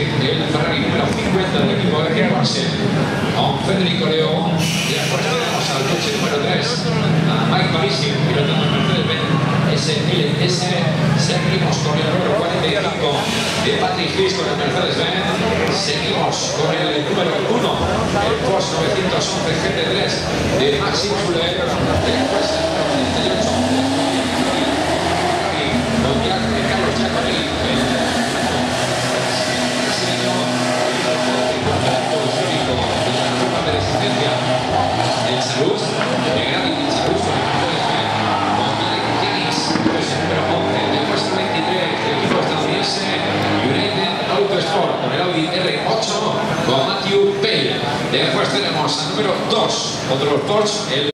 el Ferrari número 50 del equipo de Red Bull, con Federico León. Y después tenemos al coche número 3, a Mike Parisi, piloto de Mercedes-Benz SLS. Seguimos con el número 45 de Patrick Fish con el Mercedes-Benz. Seguimos con el número 1, el Porsche 911 GT3 de Maxime Fuller. Después el número 38 de Carlos Giacomi, el brasileño, el histórico de la Copa de Resistencia, el Salud, de Gravity Salud, con Derek Jennings, el número 11, del puesto 23, el equipo estadounidense United Autosport, con el Audi R8, con Matthew Pale. Después tenemos al número 2, otro Porsche, el